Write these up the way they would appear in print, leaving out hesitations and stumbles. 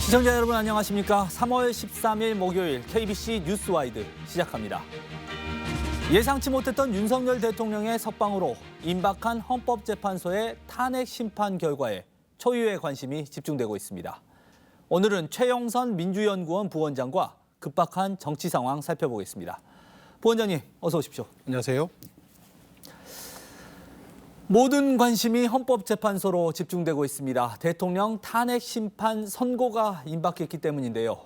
시청자 여러분 안녕하십니까? 3월 13일 목요일 KBC 뉴스와이드 시작합니다. 예상치 못했던 윤석열 대통령의 석방으로 임박한 헌법재판소의 탄핵 심판 결과에 초유의 관심이 집중되고 있습니다. 오늘은 최영선 민주연구원 부원장과 급박한 정치 상황 살펴보겠습니다. 부원장님, 어서 오십시오. 안녕하세요. 모든 관심이 헌법재판소로 집중되고 있습니다. 대통령 탄핵 심판 선고가 임박했기 때문인데요.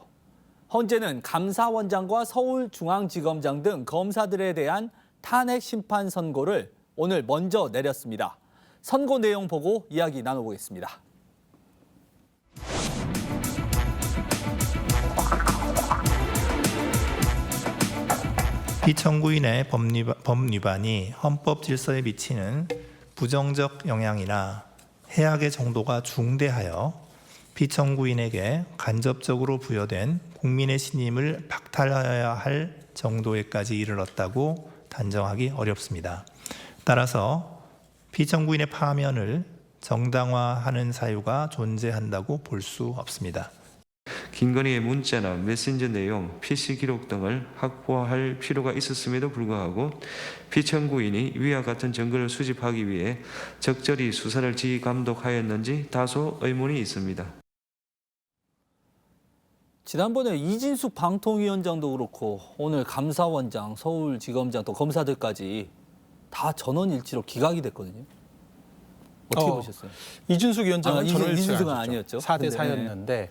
헌재는 감사원장과 서울중앙지검장 등 검사들에 대한 탄핵 심판 선고를 오늘 먼저 내렸습니다. 선고 내용 보고 이야기 나눠보겠습니다. 피청구인의 법위반이 헌법 질서에 미치는 부정적 영향이나 해악의 정도가 중대하여 피청구인에게 간접적으로 부여된 국민의 신임을 박탈하여야 할 정도에까지 이르렀다고 단정하기 어렵습니다. 따라서 피청구인의 파면을 정당화하는 사유가 존재한다고 볼 수 없습니다. 김건희의 문자나 메신저 내용, PC 기록 등을 확보할 필요가 있었음에도 불구하고 피청구인이 위와 같은 증거를 수집하기 위해 적절히 수사를 지휘감독하였는지 다소 의문이 있습니다. 지난번에 이진숙 방통위원장도 그렇고 오늘 감사원장, 서울지검장 또 검사들까지 다 전원일치로 기각이 됐거든요. 어떻게 보셨어요? 이준숙 위원장은 이준숙은 아니었죠. 4대 4였는데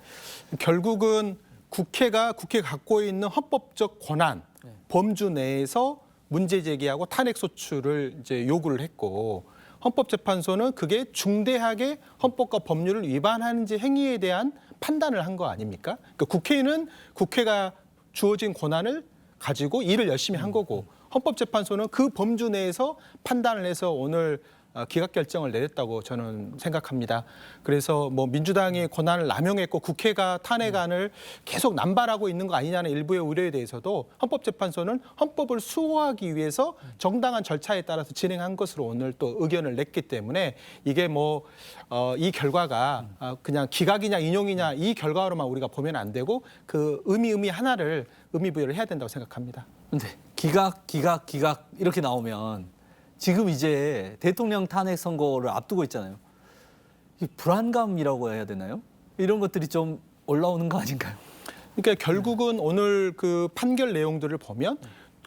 결국은 국회가 갖고 있는 헌법적 권한, 범주 내에서 문제 제기하고 탄핵 소추를 이제 요구를 했고 헌법재판소는 그게 중대하게 헌법과 법률을 위반하는지 행위에 대한 판단을 한 거 아닙니까? 그러니까 국회는 국회가 주어진 권한을 가지고 일을 열심히 한 거고 헌법재판소는 그 범주 내에서 판단을 해서 오늘 기각 결정을 내렸다고 저는 생각합니다. 그래서 뭐 민주당이 권한을 남용했고 국회가 탄핵안을 계속 남발하고 있는 거 아니냐는 일부의 우려에 대해서도 헌법재판소는 헌법을 수호하기 위해서 정당한 절차에 따라서 진행한 것으로 오늘 또 의견을 냈기 때문에 이게 뭐 이 결과가 그냥 기각이냐 인용이냐 이 결과로만 우리가 보면 안 되고 그 의미 하나를 의미부여를 해야 된다고 생각합니다. 근데 기각 이렇게 나오면 지금 이제 대통령 탄핵 선고를 앞두고 있잖아요. 이 불안감이라고 해야 되나요? 이런 것들이 좀 올라오는 거 아닌가요? 그러니까 결국은 오늘 그 판결 내용들을 보면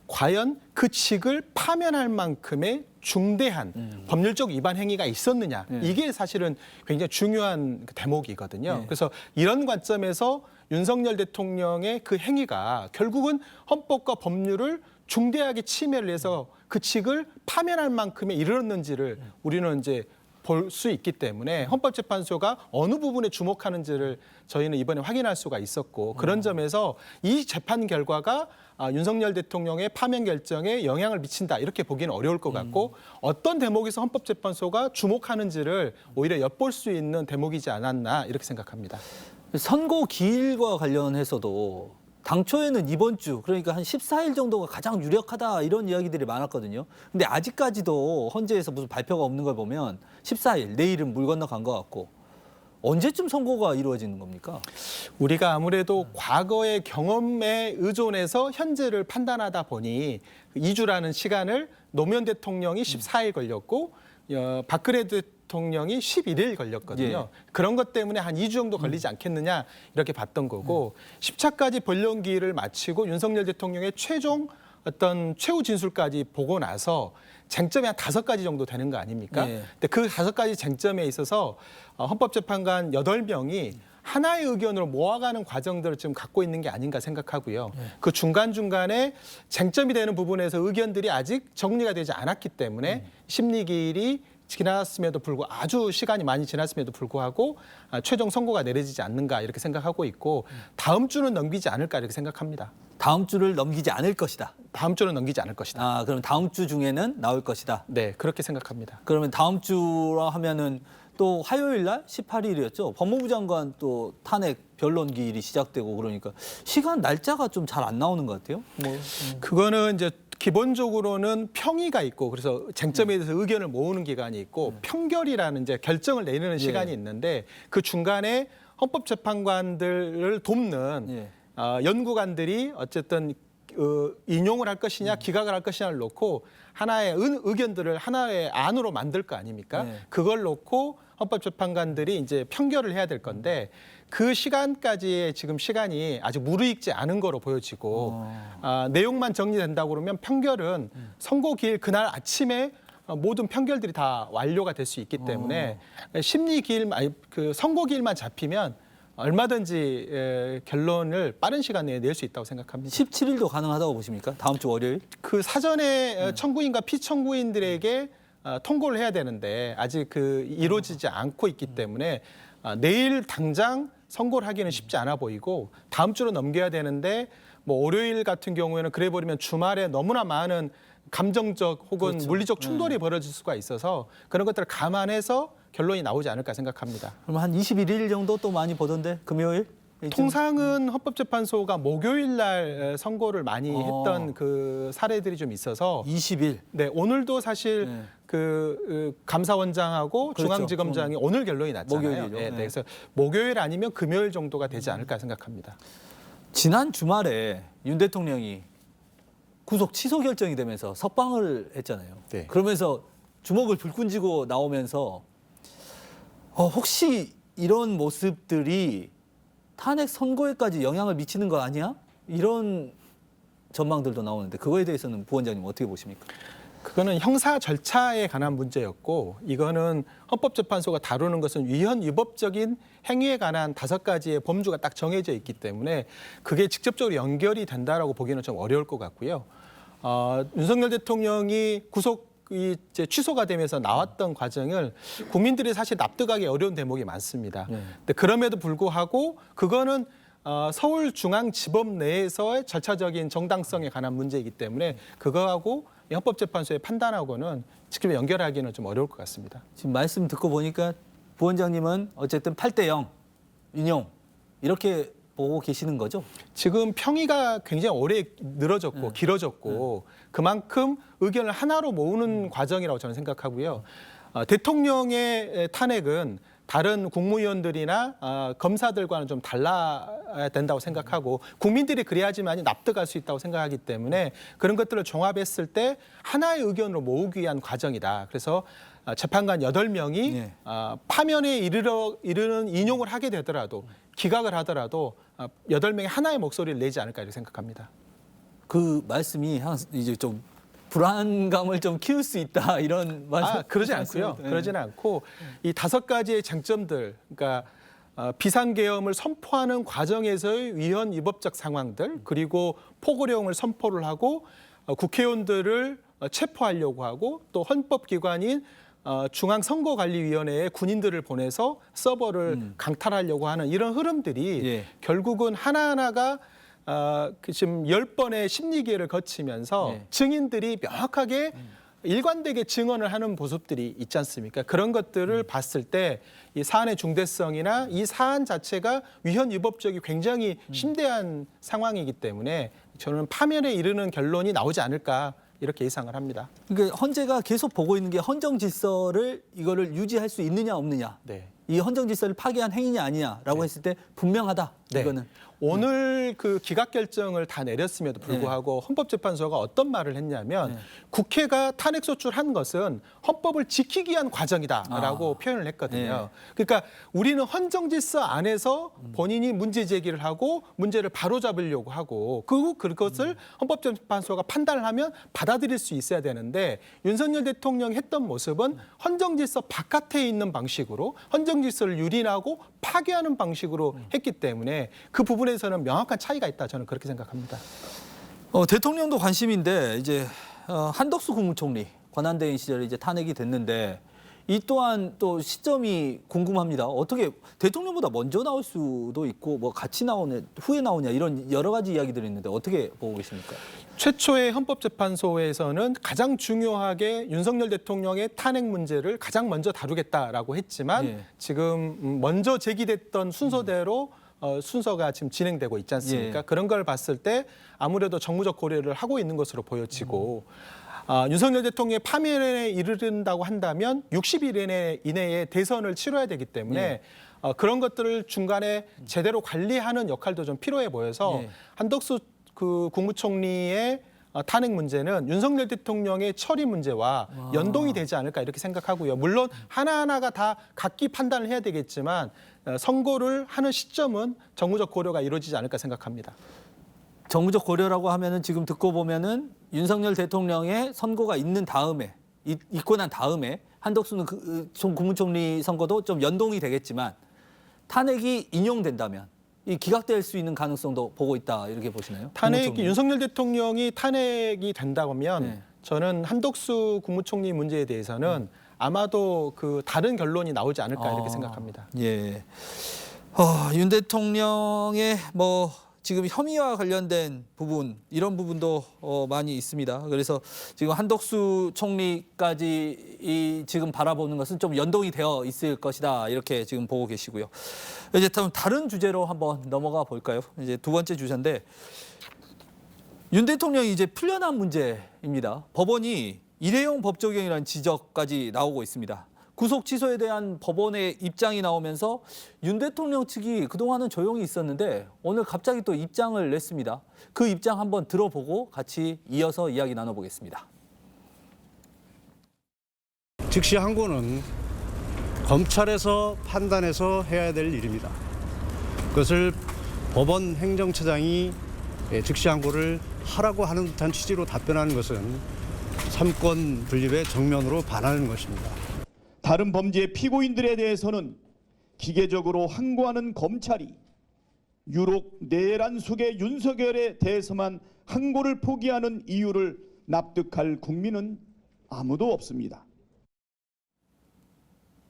과연 그 직을 파면할 만큼의 중대한 법률적 위반 행위가 있었느냐. 이게 사실은 굉장히 중요한 대목이거든요. 그래서 이런 관점에서 윤석열 대통령의 그 행위가 결국은 헌법과 법률을 중대하게 침해를 해서 그 직을 파면할 만큼에 이르렀는지를 우리는 이제 볼 수 있기 때문에 헌법재판소가 어느 부분에 주목하는지를 저희는 이번에 확인할 수가 있었고 그런 점에서 이 재판 결과가 윤석열 대통령의 파면 결정에 영향을 미친다 이렇게 보기는 어려울 것 같고 어떤 대목에서 헌법재판소가 주목하는지를 오히려 엿볼 수 있는 대목이지 않았나 이렇게 생각합니다. 선고 기일과 관련해서도 당초에는 이번 주 그러니까 한 14일 정도가 가장 유력하다 이런 이야기들이 많았거든요. 근데 아직까지도 헌재에서 무슨 발표가 없는 걸 보면 14일 내일은 물 건너간 것 같고 언제쯤 선고가 이루어지는 겁니까? 우리가 아무래도 과거의 경험에 의존해서 현재를 판단하다 보니 2주라는 시간을 노무현 대통령이 14일 걸렸고 박근혜 대통령이 11일 걸렸거든요. 그런 것 때문에 한 2주 정도 걸리지 않겠느냐 이렇게 봤던 거고 10차까지 변론기일을 마치고 윤석열 대통령의 최종 어떤 최후 진술까지 보고 나서 쟁점이 한 5가지 정도 되는 거 아닙니까? 근데 그 5가지 쟁점에 있어서 헌법재판관 8명이 하나의 의견으로 모아가는 과정들을 지금 갖고 있는 게 아닌가 생각하고요. 그 중간중간에 쟁점이 되는 부분에서 의견들이 아직 정리가 되지 않았기 때문에 심리기일이 지났음에도 불구하고 아주 시간이 많이 지났음에도 불구하고 최종 선고가 내려지지 않는가 이렇게 생각하고 있고 다음 주는 넘기지 않을까 이렇게 생각합니다. 다음 주를 넘기지 않을 것이다. 다음 주는 넘기지 않을 것이다. 그럼 다음 주 중에는 나올 것이다. 네, 그렇게 생각합니다. 그러면 다음 주라 하면은 또 화요일 날 18일이었죠. 법무부 장관 또 탄핵 변론 기일이 시작되고 그러니까 시간 날짜가 좀 잘 안 나오는 것 같아요. 그거는 이제 기본적으로는 평의가 있고 그래서 쟁점에 대해서 의견을 모으는 기간이 있고 평결이라는 이제 결정을 내리는 시간이 있는데 그 중간에 헌법재판관들을 돕는 예. 연구관들이 어쨌든 인용을 할 것이냐 기각을 할 것이냐를 놓고 하나의 의견들을 하나의 안으로 만들 거 아닙니까? 네. 그걸 놓고 헌법재판관들이 이제 판결을 해야 될 건데 그 시간까지의 지금 시간이 아직 무르익지 않은 거로 보여지고 내용만 정리된다고 그러면 판결은 선고 기일 그날 아침에 모든 판결들이 다 완료가 될 수 있기 때문에 심리 기일 그 선고 기일만 잡히면 얼마든지 결론을 빠른 시간 내에 낼 수 있다고 생각합니다. 17일도 가능하다고 보십니까? 다음 주 월요일? 그 사전에 청구인과 피청구인들에게 통고를 해야 되는데 아직 그 이루어지지 않고 있기 때문에 내일 당장 선고를 하기는 쉽지 않아 보이고 다음 주로 넘겨야 되는데 뭐 월요일 같은 경우에는 그래 버리면 주말에 너무나 많은 감정적 혹은 그렇죠. 물리적 충돌이 벌어질 수가 있어서 그런 것들을 감안해서 결론이 나오지 않을까 생각합니다. 그럼 한 21일 정도 또 많이 보던데 금요일? 통상은 헌법재판소가 목요일 날 선고를 많이 했던 그 사례들이 좀 있어서 20일. 네, 오늘도 사실 네. 그 감사원장하고 그렇죠. 중앙지검장이 오늘 결론이 났잖아요. 목요일이죠. 네, 네. 그래서 목요일 아니면 금요일 정도가 되지 않을까 생각합니다. 지난 주말에 윤 대통령이 구속 취소 결정이 되면서 석방을 했잖아요. 네. 그러면서 주먹을 불끈 쥐고 나오면서 혹시 이런 모습들이 탄핵 선고에까지 영향을 미치는 거 아니야? 이런 전망들도 나오는데 그거에 대해서는 부원장님 어떻게 보십니까? 그거는 형사 절차에 관한 문제였고 이거는 헌법재판소가 다루는 것은 위헌 위법적인 행위에 관한 5가지의 범주가 딱 정해져 있기 때문에 그게 직접적으로 연결이 된다라고 보기는 좀 어려울 것 같고요. 윤석열 대통령이 구속이 이제 취소가 되면서 나왔던 과정을 국민들이 사실 납득하기 어려운 대목이 많습니다. 네. 근데 그럼에도 불구하고 그거는 서울중앙지법 내에서의 절차적인 정당성에 관한 문제이기 때문에 그거하고 이 헌법재판소의 판단하고는 직접 연결하기는 좀 어려울 것 같습니다. 지금 말씀 듣고 보니까 부원장님은 어쨌든 8대0 인용 이렇게 보고 계시는 거죠? 지금 평의가 굉장히 오래 늘어졌고 길어졌고 그만큼 의견을 하나로 모으는 과정이라고 저는 생각하고요. 대통령의 탄핵은 다른 국무위원들이나 검사들과는 좀 달라야 된다고 생각하고 국민들이 그래야지만 납득할 수 있다고 생각하기 때문에 그런 것들을 종합했을 때 하나의 의견으로 모으기 위한 과정이다. 그래서 재판관 8명이 네. 파면에 이르는 인용을 하게 되더라도 기각을 하더라도 8명이 하나의 목소리를 내지 않을까 이렇게 생각합니다. 그 말씀이 이제 좀 불안감을 좀 키울 수 있다 이런 말씀. 그러지 않고요. 그러지는 않고 이 5가지의 쟁점들, 그러니까 비상계엄을 선포하는 과정에서의 위헌 위법적 상황들, 그리고 포고령을 선포를 하고 국회의원들을 체포하려고 하고 또 헌법기관인 중앙선거관리위원회에 군인들을 보내서 서버를 강탈하려고 하는 이런 흐름들이 예. 결국은 하나하나가 지금 10번의 심리기회를 거치면서 예. 증인들이 명확하게 일관되게 증언을 하는 모습들이 있지 않습니까? 그런 것들을 봤을 때 이 사안의 중대성이나 이 사안 자체가 위헌 위법적이 굉장히 심대한 상황이기 때문에 저는 파면에 이르는 결론이 나오지 않을까 이렇게 예상을 합니다. 그러니까 헌재가 계속 보고 있는 게 헌정 질서를 이거를 유지할 수 있느냐 없느냐. 네. 이 헌정 질서를 파괴한 행위냐 아니냐라고 했을 때 분명하다. 네. 이거는. 오늘 그 기각 결정을 다 내렸음에도 불구하고 헌법재판소가 어떤 말을 했냐면 국회가 탄핵 소추한 것은 헌법을 지키기 위한 과정이다라고 표현을 했거든요. 그러니까 우리는 헌정 질서 안에서 본인이 문제 제기를 하고 문제를 바로잡으려고 하고 그것을 헌법재판소가 판단을 하면 받아들일 수 있어야 되는데 윤석열 대통령이 했던 모습은 헌정 질서 바깥에 있는 방식으로 헌정 질서를 유린하고 파괴하는 방식으로 했기 때문에 그 부분에서는 명확한 차이가 있다. 저는 그렇게 생각합니다. 대통령도 관심인데 이제 한덕수 국무총리 권한대행 시절에 이제 탄핵이 됐는데 이 또한 또 시점이 궁금합니다. 어떻게 대통령보다 먼저 나올 수도 있고 뭐 같이 나오냐 후에 나오냐 이런 여러 가지 이야기들이 있는데 어떻게 보고 계십니까? 최초의 헌법재판소에서는 가장 중요하게 윤석열 대통령의 탄핵 문제를 가장 먼저 다루겠다라고 했지만 예. 지금 먼저 제기됐던 순서대로 순서가 지금 진행되고 있지 않습니까? 예. 그런 걸 봤을 때 아무래도 정무적 고려를 하고 있는 것으로 보여지고 윤석열 대통령의 파면에 이르른다고 한다면 60일 이내에 대선을 치러야 되기 때문에 그런 것들을 중간에 제대로 관리하는 역할도 좀 필요해 보여서 한덕수 그 국무총리의 탄핵 문제는 윤석열 대통령의 처리 문제와 연동이 되지 않을까 이렇게 생각하고요. 물론 하나하나가 다 각기 판단을 해야 되겠지만 선고를 하는 시점은 정무적 고려가 이루어지지 않을까 생각합니다. 정무적 고려라고 하면은 지금 듣고 보면은 윤석열 대통령의 선고가 있는 다음에 있고 난 다음에 한덕수는 국무총리 선거도 좀 연동이 되겠지만 탄핵이 인용된다면 이 기각될 수 있는 가능성도 보고 있다 이렇게 보시나요? 탄핵이 윤석열 대통령이 탄핵이 된다고 하면 저는 한덕수 국무총리 문제에 대해서는 아마도 그 다른 결론이 나오지 않을까 이렇게 생각합니다. 예. 윤 대통령의 뭐 지금 혐의와 관련된 부분 이런 부분도 많이 있습니다. 그래서 지금 한덕수 총리까지 지금 바라보는 것은 좀 연동이 되어 있을 것이다 이렇게 지금 보고 계시고요. 이제 다른 주제로 한번 넘어가 볼까요? 이제 두 번째 주제인데 윤 대통령이 이제 풀려난 문제입니다. 법원이 일회용 법 적용이라는 지적까지 나오고 있습니다. 구속 취소에 대한 법원의 입장이 나오면서 윤 대통령 측이 그동안은 조용히 있었는데 오늘 갑자기 또 입장을 냈습니다. 그 입장 한번 들어보고 같이 이어서 이야기 나눠보겠습니다. 즉시 항고는 검찰에서 판단해서 해야 될 일입니다. 그것을 법원 행정처장이 즉시 항고를 하라고 하는 듯한 취지로 답변하는 것은 삼권 분립의 정면으로 반하는 것입니다. 다른 범죄 피고인들에 대해서는 기계적으로 항고하는 검찰이 유독 내란 속의 윤석열에 대해서만 항고를 포기하는 이유를 납득할 국민은 아무도 없습니다.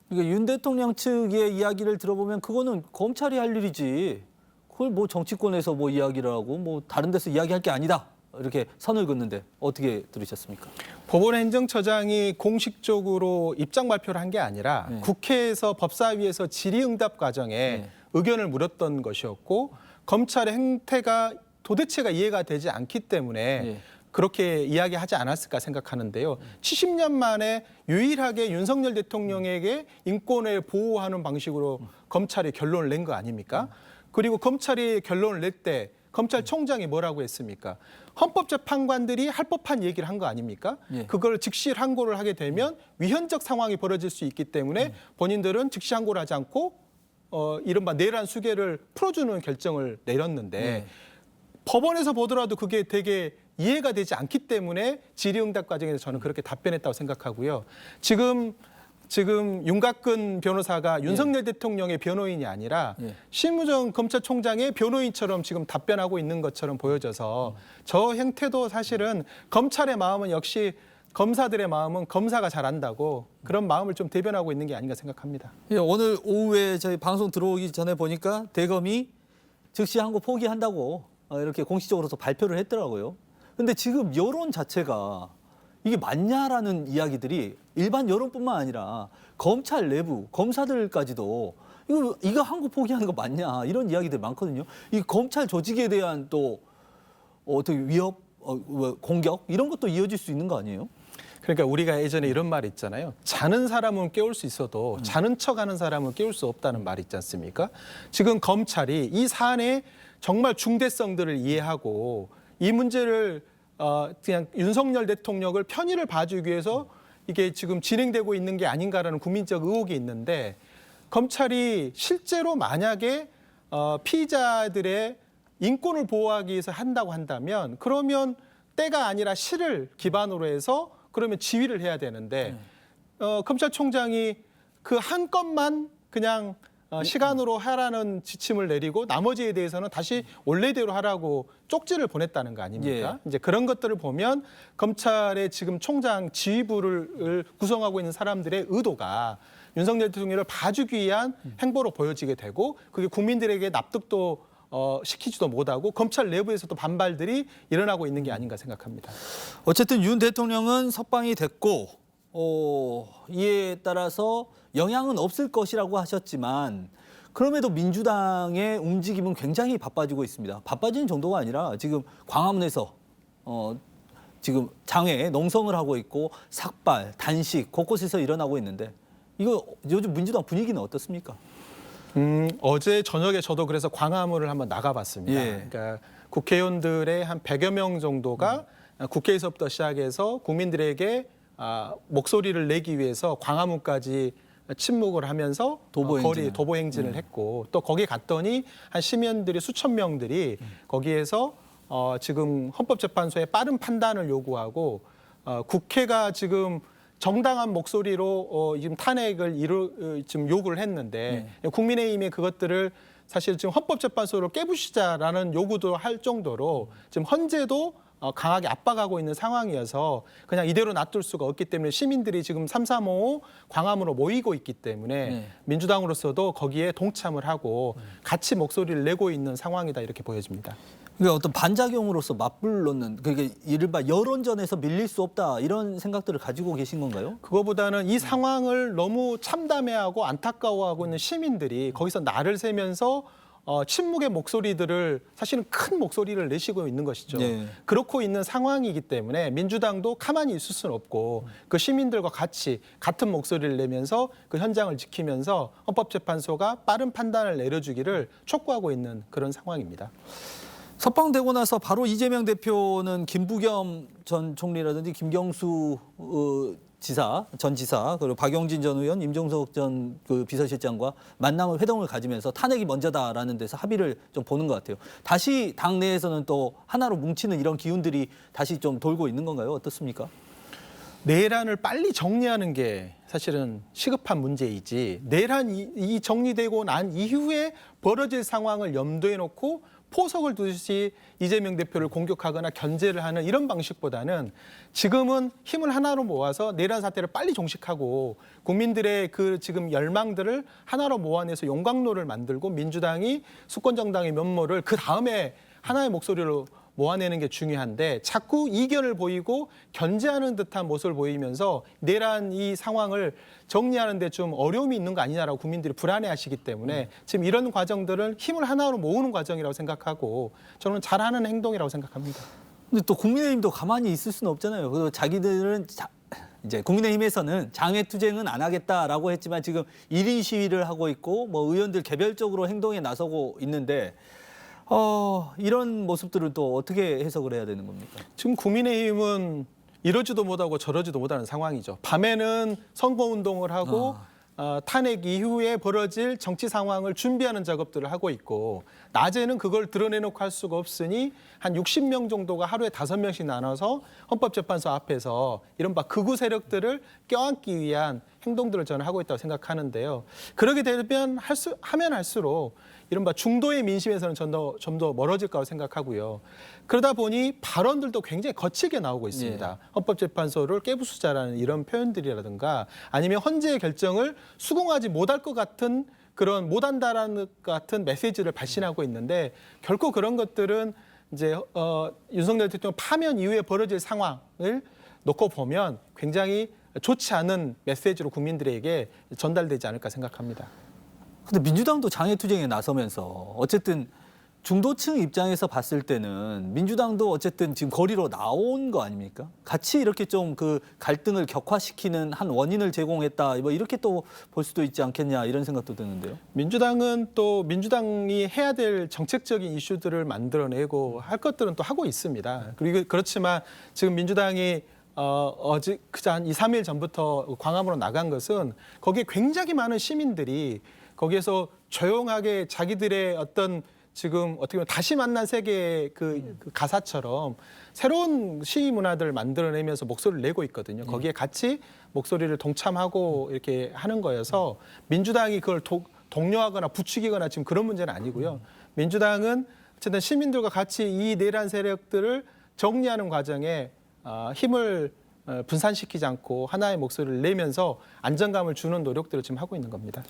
그러니까 윤 대통령 측의 이야기를 들어보면 그거는 검찰이 할 일이지. 그걸 뭐 정치권에서 뭐 이야기를 하고 뭐 다른 데서 이야기할 게 아니다. 이렇게 선을 긋는데 어떻게 들으셨습니까? 법원 행정처장이 공식적으로 입장 발표를 한 게 아니라 국회에서 법사위에서 질의응답 과정에 의견을 물었던 것이었고 검찰의 행태가 도대체가 이해가 되지 않기 때문에 그렇게 이야기하지 않았을까 생각하는데요. 70년 만에 유일하게 윤석열 대통령에게 인권을 보호하는 방식으로 검찰이 결론을 낸 거 아닙니까? 그리고 검찰이 결론을 낼 때 검찰총장이 뭐라고 했습니까? 헌법재판관들이 할 법한 얘기를 한 거 아닙니까? 그걸 즉시 항고를 하게 되면 위헌적 상황이 벌어질 수 있기 때문에 본인들은 즉시 항고를 하지 않고 이른바 내란 수계를 풀어주는 결정을 내렸는데 법원에서 보더라도 그게 되게 이해가 되지 않기 때문에 질의응답 과정에서 저는 그렇게 답변했다고 생각하고요. 지금 윤곽근 변호사가 윤석열 대통령의 변호인이 아니라 심우정 검찰총장의 변호인처럼 지금 답변하고 있는 것처럼 보여져서 저 행태도 사실은 검찰의 마음은 역시 검사들의 마음은 검사가 잘한다고 그런 마음을 좀 대변하고 있는 게 아닌가 생각합니다. 오늘 오후에 저희 방송 들어오기 전에 보니까 대검이 즉시 항고 포기한다고 이렇게 공식적으로서 발표를 했더라고요. 근데 지금 여론 자체가 이게 맞냐라는 이야기들이 일반 여론뿐만 아니라 검찰 내부 검사들까지도 이거 항고 포기하는 거 맞냐 이런 이야기들 많거든요. 이 검찰 조직에 대한 또 어떻게 위협, 공격 이런 것도 이어질 수 있는 거 아니에요? 그러니까 우리가 예전에 이런 말 있잖아요. 자는 사람은 깨울 수 있어도 자는 척하는 사람은 깨울 수 없다는 말 있지 않습니까? 지금 검찰이 이 사안의 정말 중대성들을 이해하고 이 문제를 그냥 윤석열 대통령을 편의를 봐주기 위해서 이게 지금 진행되고 있는 게 아닌가라는 국민적 의혹이 있는데 검찰이 실제로 만약에 피의자들의 인권을 보호하기 위해서 한다고 한다면 그러면 때가 아니라 실을 기반으로 해서 그러면 지휘를 해야 되는데 검찰총장이 그 한 건만 그냥 시간으로 하라는 지침을 내리고 나머지에 대해서는 다시 원래대로 하라고 쪽지를 보냈다는 거 아닙니까? 이제 그런 것들을 보면 검찰의 지금 총장 지휘부를 구성하고 있는 사람들의 의도가 윤석열 대통령을 봐주기 위한 행보로 보여지게 되고 그게 국민들에게 납득도 시키지도 못하고 검찰 내부에서도 반발들이 일어나고 있는 게 아닌가 생각합니다. 어쨌든 윤 대통령은 석방이 됐고 이에 따라서 영향은 없을 것이라고 하셨지만 그럼에도 민주당의 움직임은 굉장히 바빠지고 있습니다. 바빠지는 정도가 아니라 지금 광화문에서 지금 장외에 농성을 하고 있고 삭발, 단식 곳곳에서 일어나고 있는데 이거 요즘 민주당 분위기는 어떻습니까? 어제 저녁에 저도 그래서 광화문을 한번 나가봤습니다. 예. 그러니까 국회의원들의 한 100여 명 정도가 국회에서부터 시작해서 국민들에게 목소리를 내기 위해서 광화문까지 침묵을 하면서 거리 도보 행진을 했고 또 거기 갔더니 한 시민들이 수천 명들이 거기에서 지금 헌법재판소의 빠른 판단을 요구하고 국회가 지금 정당한 목소리로 지금 탄핵을 지금 요구를 했는데 국민의힘이 그것들을 사실 지금 헌법재판소를 깨부시자라는 요구도 할 정도로 지금 헌재도 강하게 압박하고 있는 상황이어서 그냥 이대로 놔둘 수가 없기 때문에 시민들이 지금 3.355 광화문으로 모이고 있기 때문에 민주당으로서도 거기에 동참을 하고 같이 목소리를 내고 있는 상황이다 이렇게 보여집니다. 그러니까 어떤 반작용으로서 맞불놓는 그게 이른바 여론전에서 밀릴 수 없다 이런 생각들을 가지고 계신 건가요? 그거보다는 이 상황을 너무 참담해하고 안타까워하고 있는 시민들이 거기서 날을 새면서 침묵의 목소리들을 사실은 큰 목소리를 내시고 있는 것이죠. 네. 그렇고 있는 상황이기 때문에 민주당도 가만히 있을 수는 없고 그 시민들과 같이 같은 목소리를 내면서 그 현장을 지키면서 헌법재판소가 빠른 판단을 내려주기를 촉구하고 있는 그런 상황입니다. 석방되고 나서 바로 이재명 대표는 김부겸 전 총리라든지 김경수 전 지사 그리고 박용진 전 의원, 임종석 전 그 비서실장과 만남을 회동을 가지면서 탄핵이 먼저다라는 데서 합의를 좀 보는 것 같아요. 다시 당 내에서는 또 하나로 뭉치는 이런 기운들이 다시 좀 돌고 있는 건가요? 어떻습니까? 내란을 빨리 정리하는 게 사실은 시급한 문제이지 내란이 정리되고 난 이후에 벌어질 상황을 염두에 놓고 포석을 두듯이 이재명 대표를 공격하거나 견제를 하는 이런 방식보다는 지금은 힘을 하나로 모아서 내란 사태를 빨리 종식하고 국민들의 그 지금 열망들을 하나로 모아내서 용광로를 만들고 민주당이 수권정당의 면모를 그 다음에 하나의 목소리로 모아내는 게 중요한데 자꾸 이견을 보이고 견제하는 듯한 모습을 보이면서 내란 이 상황을 정리하는 데 좀 어려움이 있는 거 아니냐라고 국민들이 불안해하시기 때문에 지금 이런 과정들은 힘을 하나로 모으는 과정이라고 생각하고 저는 잘하는 행동이라고 생각합니다. 근데 또 국민의힘도 가만히 있을 수는 없잖아요. 그리고 자기들은 이제 국민의힘에서는 장외투쟁은 안 하겠다라고 했지만 지금 1인 시위를 하고 있고 뭐 의원들 개별적으로 행동에 나서고 있는데 이런 모습들을 또 어떻게 해석을 해야 되는 겁니까? 지금 국민의힘은 이러지도 못하고 저러지도 못하는 상황이죠. 밤에는 선거운동을 하고 탄핵 이후에 벌어질 정치 상황을 준비하는 작업들을 하고 있고 낮에는 그걸 드러내놓고 할 수가 없으니 한 60명 정도가 하루에 5명씩 나눠서 헌법재판소 앞에서 이른바 극우 세력들을 껴안기 위한 행동들을 저는 하고 있다고 생각하는데요. 그러게 되면 하면 할수록 이른바 중도의 민심에서는 좀 더 멀어질 거라고 생각하고요. 그러다 보니 발언들도 굉장히 거칠게 나오고 있습니다. 헌법재판소를 깨부수자라는 이런 표현들이라든가 아니면 헌재의 결정을 수긍하지 못할 것 같은 그런 못한다라는 같은 메시지를 발신하고 있는데 결코 그런 것들은 이제 윤석열 대통령 파면 이후에 벌어질 상황을 놓고 보면 굉장히 좋지 않은 메시지로 국민들에게 전달되지 않을까 생각합니다. 근데 민주당도 장외투쟁에 나서면서 어쨌든 중도층 입장에서 봤을 때는 민주당도 어쨌든 지금 거리로 나온 거 아닙니까? 같이 이렇게 좀 그 갈등을 격화시키는 한 원인을 제공했다. 뭐 이렇게 또 볼 수도 있지 않겠냐 이런 생각도 드는데요. 민주당은 또 민주당이 해야 될 정책적인 이슈들을 만들어내고 할 것들은 또 하고 있습니다. 그리고 그렇지만 지금 민주당이 어제 한 2, 3일 전부터 광화문으로 나간 것은 거기에 굉장히 많은 시민들이 거기에서 조용하게 자기들의 어떤 지금 어떻게 보면 다시 만난 세계의 그 가사처럼 새로운 시위 문화들을 만들어내면서 목소리를 내고 있거든요. 거기에 같이 목소리를 동참하고 이렇게 하는 거여서 민주당이 그걸 독려하거나 부추기거나 지금 그런 문제는 아니고요. 민주당은 어쨌든 시민들과 같이 이 내란 세력들을 정리하는 과정에 힘을 분산시키지 않고 하나의 목소리를 내면서 안정감을 주는 노력들을 지금 하고 있는 겁니다.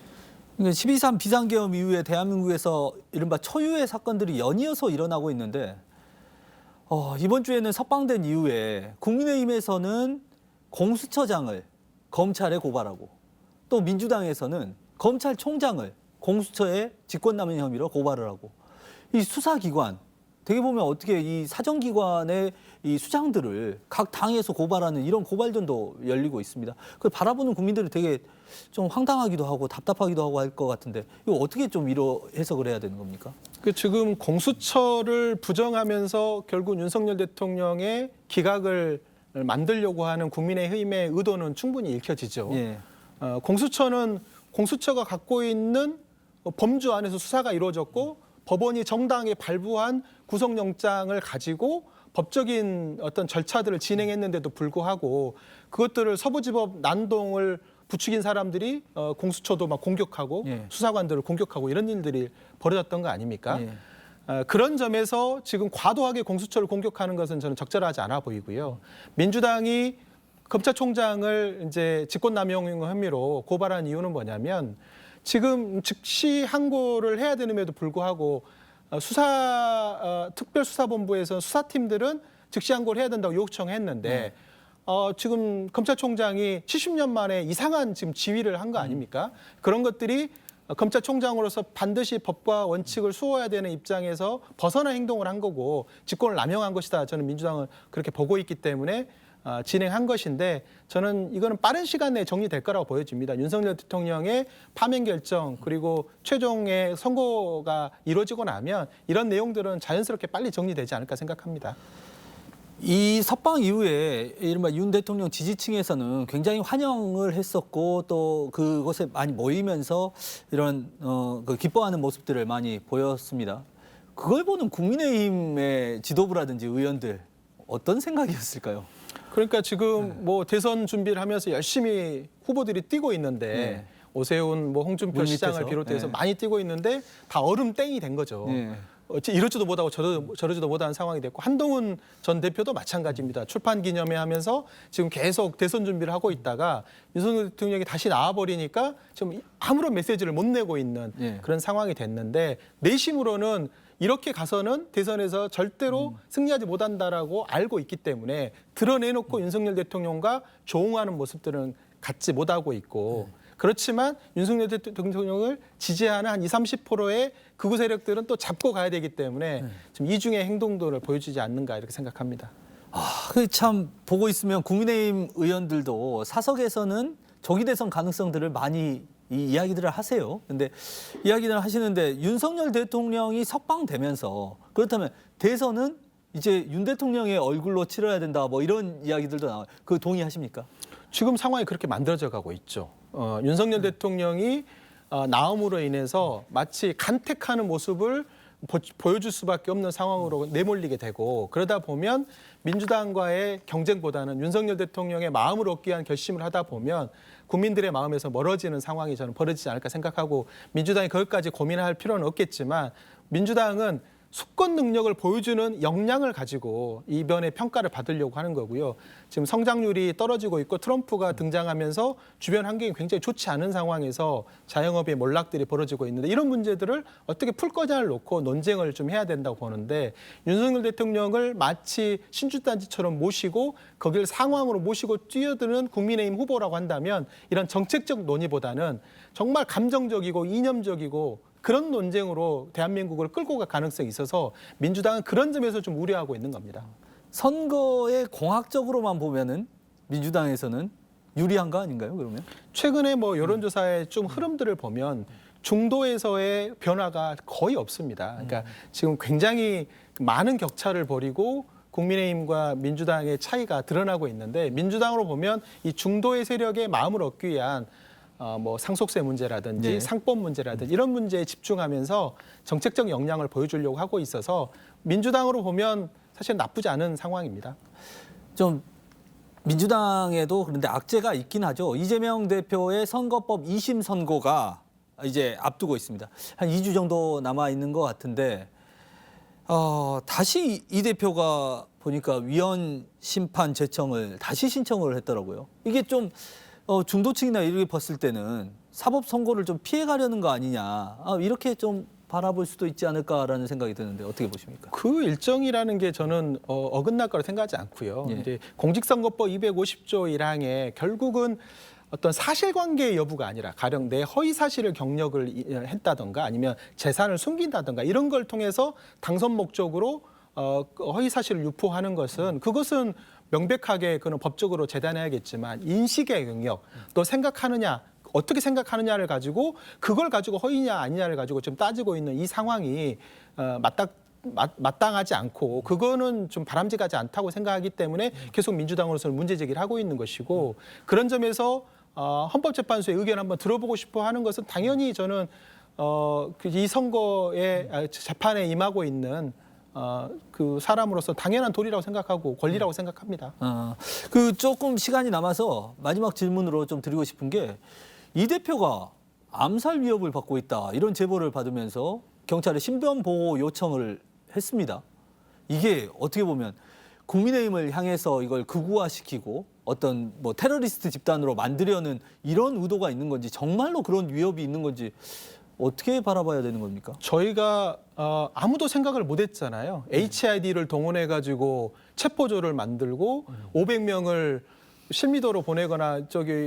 12.3 비상계엄 이후에 대한민국에서 이른바 초유의 사건들이 연이어서 일어나고 있는데 이번 주에는 석방된 이후에 국민의힘에서는 공수처장을 검찰에 고발하고 또 민주당에서는 검찰총장을 공수처에 직권남용 혐의로 고발을 하고 이 수사기관 되게 보면 어떻게 이 사정기관의 이 수장들을 각 당에서 고발하는 이런 고발전도 열리고 있습니다. 그걸 바라보는 국민들이 되게 좀 황당하기도 하고 답답하기도 하고 할 것 같은데 이거 어떻게 좀 해석을 해야 되는 겁니까? 지금 공수처를 부정하면서 결국 윤석열 대통령의 기각을 만들려고 하는 국민의힘의 의도는 충분히 읽혀지죠. 예. 공수처는 공수처가 갖고 있는 범주 안에서 수사가 이루어졌고 법원이 정당하게 발부한 구속영장을 가지고 법적인 어떤 절차들을 진행했는데도 불구하고 그것들을 서부지법 난동을 부추긴 사람들이 공수처도 막 공격하고 예. 수사관들을 공격하고 이런 일들이 벌어졌던 거 아닙니까? 예. 그런 점에서 지금 과도하게 공수처를 공격하는 것은 저는 적절하지 않아 보이고요. 민주당이 검찰총장을 이제 직권남용 혐의로 고발한 이유는 뭐냐면 지금 즉시 항고를 해야 되는데도 불구하고 특별수사본부에서 수사팀들은 즉시 항고를 해야 된다고 요청했는데 지금 검찰총장이 70년 만에 이상한 지금 지휘를 한 거 아닙니까? 그런 것들이 검찰총장으로서 반드시 법과 원칙을 수호해야 되는 입장에서 벗어난 행동을 한 거고 직권을 남용한 것이다. 저는 민주당은 그렇게 보고 있기 때문에 진행한 것인데 저는 이거는 빠른 시간 내에 정리될 거라고 보여집니다. 윤석열 대통령의 파면 결정 그리고 최종의 선고가 이루어지고 나면 이런 내용들은 자연스럽게 빨리 정리되지 않을까 생각합니다. 이 석방 이후에 이른바 윤 대통령 지지층에서는 굉장히 환영을 했었고 또 그곳에 많이 모이면서 이런 기뻐하는 모습들을 많이 보였습니다. 그걸 보는 국민의힘의 지도부라든지 의원들 어떤 생각이었을까요? 그러니까 지금 뭐 대선 준비를 하면서 열심히 후보들이 뛰고 있는데 오세훈, 뭐 홍준표 물 시장을 밑에서. 비롯해서 네. 많이 뛰고 있는데 다 얼음땡이 된 거죠. 네. 이러지도 못하고 저러지도 못하는 상황이 됐고 한동훈 전 대표도 마찬가지입니다. 출판 기념회 하면서 지금 계속 대선 준비를 하고 있다가 윤석열 대통령이 다시 나와버리니까 지금 아무런 메시지를 못 내고 있는 예. 그런 상황이 됐는데 내심으로는 이렇게 가서는 대선에서 절대로 승리하지 못한다라고 알고 있기 때문에 드러내놓고 윤석열 대통령과 조응하는 모습들은 갖지 못하고 있고 그렇지만 윤석열 대통령을 지지하는 한 20, 30%의 극우 세력들은 또 잡고 가야 되기 때문에 지금 이중의 행동들을 보여주지 않는가 이렇게 생각합니다. 참 보고 있으면 국민의힘 의원들도 사석에서는 조기 대선 가능성들을 많이 이 이야기들을 하세요. 근데 이야기를 하시는데 윤석열 대통령이 석방되면서 그렇다면 대선은 이제 윤 대통령의 얼굴로 치러야 된다 뭐 이런 이야기들도 나와요. 그 동의하십니까? 지금 상황이 그렇게 만들어져 가고 있죠. 윤석열 대통령이 나옴으로 인해서 마치 간택하는 모습을 보여줄 수밖에 없는 상황으로 내몰리게 되고 그러다 보면 민주당과의 경쟁보다는 윤석열 대통령의 마음을 얻기 위한 결심을 하다 보면 국민들의 마음에서 멀어지는 상황이 저는 벌어지지 않을까 생각하고 민주당이 그것까지 고민할 필요는 없겠지만 민주당은 수권 능력을 보여주는 역량을 가지고 이번에 평가를 받으려고 하는 거고요. 지금 성장률이 떨어지고 있고 트럼프가 등장하면서 주변 환경이 굉장히 좋지 않은 상황에서 자영업의 몰락들이 벌어지고 있는데 이런 문제들을 어떻게 풀 거냐를 놓고 논쟁을 좀 해야 된다고 보는데 윤석열 대통령을 마치 신주단지처럼 모시고 거기를 상황으로 모시고 뛰어드는 국민의힘 후보라고 한다면 이런 정책적 논의보다는 정말 감정적이고 이념적이고 그런 논쟁으로 대한민국을 끌고 갈 가능성이 있어서 민주당은 그런 점에서 좀 우려하고 있는 겁니다. 선거에 공학적으로만 보면은 민주당에서는 유리한 거 아닌가요? 그러면? 최근에 뭐 여론조사의 좀 흐름들을 보면 중도에서의 변화가 거의 없습니다. 그러니까 지금 굉장히 많은 격차를 벌이고 국민의힘과 민주당의 차이가 드러나고 있는데 민주당으로 보면 이 중도의 세력의 마음을 얻기 위한 뭐 상속세 문제라든지 네. 상법 문제라든지 이런 문제에 집중하면서 정책적 역량을 보여주려고 하고 있어서 민주당으로 보면 사실 나쁘지 않은 상황입니다. 좀 민주당에도 그런데 악재가 있긴 하죠. 이재명 대표의 선거법 2심 선고가 이제 앞두고 있습니다. 한 2주 정도 남아 있는 것 같은데 다시 이 대표가 보니까 위헌 심판 제청을 다시 신청을 했더라고요. 이게 좀 중도층이나 이렇게 봤을 때는 사법 선고를 좀 피해가려는 거 아니냐 이렇게 좀 바라볼 수도 있지 않을까라는 생각이 드는데 어떻게 보십니까? 그 일정이라는 게 저는 어긋날 거라 생각하지 않고요. 예. 이제 공직선거법 250조 1항에 결국은 어떤 사실관계 여부가 아니라 가령 내 허위 사실을 경력을 했다던가 아니면 재산을 숨긴다던가 이런 걸 통해서 당선 목적으로 허위 사실을 유포하는 것은 그것은 명백하게 그는 법적으로 재단해야겠지만 인식의 영역 또 생각하느냐 어떻게 생각하느냐를 가지고 그걸 가지고 허위냐 아니냐를 가지고 지금 따지고 있는 이 상황이 마땅하지 않고 그거는 좀 바람직하지 않다고 생각하기 때문에 계속 민주당으로서는 문제 제기를 하고 있는 것이고 그런 점에서 헌법재판소의 의견을 한번 들어보고 싶어 하는 것은 당연히 저는 이 선거에 재판에 임하고 있는 그 사람으로서 당연한 도리라고 생각하고 권리라고 생각합니다. 그 조금 시간이 남아서 마지막 질문으로 좀 드리고 싶은 게 이 대표가 암살 위협을 받고 있다 이런 제보를 받으면서 경찰에 신변 보호 요청을 했습니다. 이게 어떻게 보면 국민의힘을 향해서 이걸 극우화시키고 어떤 뭐 테러리스트 집단으로 만들려는 이런 의도가 있는 건지 정말로 그런 위협이 있는 건지 어떻게 바라봐야 되는 겁니까? 저희가 아무도 생각을 못했잖아요. HID를 동원해가지고 체포조를 만들고 500명을 실미도로 보내거나